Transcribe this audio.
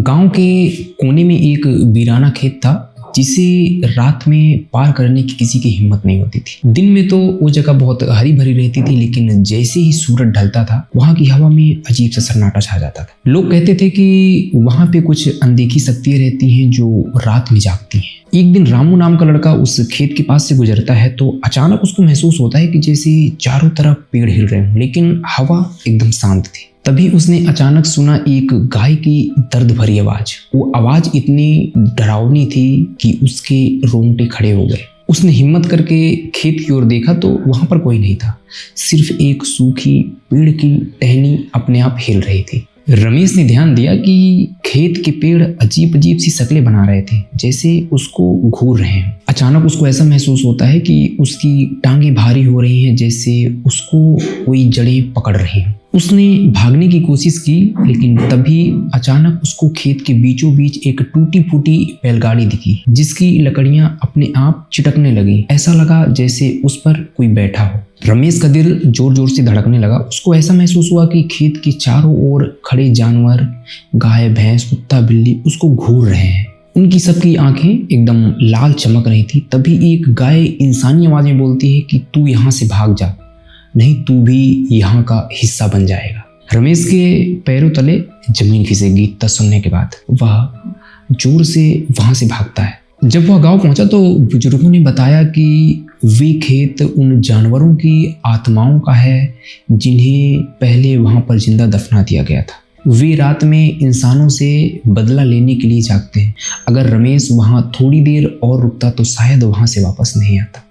गांव के कोने में एक वीराना खेत था जिसे रात में पार करने की किसी की हिम्मत नहीं होती थी। दिन में तो वो जगह बहुत हरी भरी रहती थी, लेकिन जैसे ही सूरज ढलता था वहां की हवा में अजीब सा सन्नाटा छा जाता था। लोग कहते थे कि वहां पे कुछ अनदेखी शक्तियां रहती हैं जो रात में जागती हैं। एक दिन रामू नाम का लड़का उस खेत के पास से गुजरता है तो अचानक उसको महसूस होता है कि जैसे चारों तरफ पेड़ हिल रहे हों, लेकिन हवा एकदम शांत थी। तभी उसने अचानक सुना एक गाय की दर्द भरी आवाज। वो आवाज इतनी डरावनी थी कि उसके रोंगटे खड़े हो गए। उसने हिम्मत करके खेत की ओर देखा तो वहां पर कोई नहीं था, सिर्फ एक सूखी पेड़ की टहनी अपने आप हिल रही थी। रमेश ने ध्यान दिया कि खेत के पेड़ अजीब अजीब सी शक्लें बना रहे थे, जैसे उसको घूर रहे हैं। अचानक उसको ऐसा महसूस होता है कि उसकी टांगें भारी हो रही हैं, जैसे उसको कोई जड़ें पकड़ रही हैं। उसने भागने की कोशिश की, लेकिन तभी अचानक उसको खेत के बीचों बीच एक टूटी फूटी बैलगाड़ी दिखी जिसकी लकड़ियां अपने आप चिटकने लगी। ऐसा लगा जैसे उस पर कोई बैठा हो। रमेश का दिल जोर जोर से धड़कने लगा। उसको ऐसा महसूस हुआ कि खेत के चारों ओर खड़े जानवर, गाय, भैंस, कुत्ता, बिल्ली उसको घूर रहे हैं। उनकी सबकी आंखें एकदम लाल चमक रही थी। तभी एक गाय इंसानी आवाज में बोलती है कि तू यहाँ से भाग जा, नहीं तू भी यहाँ का हिस्सा बन जाएगा। रमेश के पैरों तले जमीन खिसक गीत सुनने के बाद वह जोर से वहां से भागता है। जब वह गांव पहुंचा तो बुजुर्गों ने बताया कि वे खेत उन जानवरों की आत्माओं का है जिन्हें पहले वहां पर जिंदा दफना दिया गया था। वे रात में इंसानों से बदला लेने के लिए जागते हैं। अगर रमेश वहां थोड़ी देर और रुकता तो शायद वहां से वापस नहीं आता।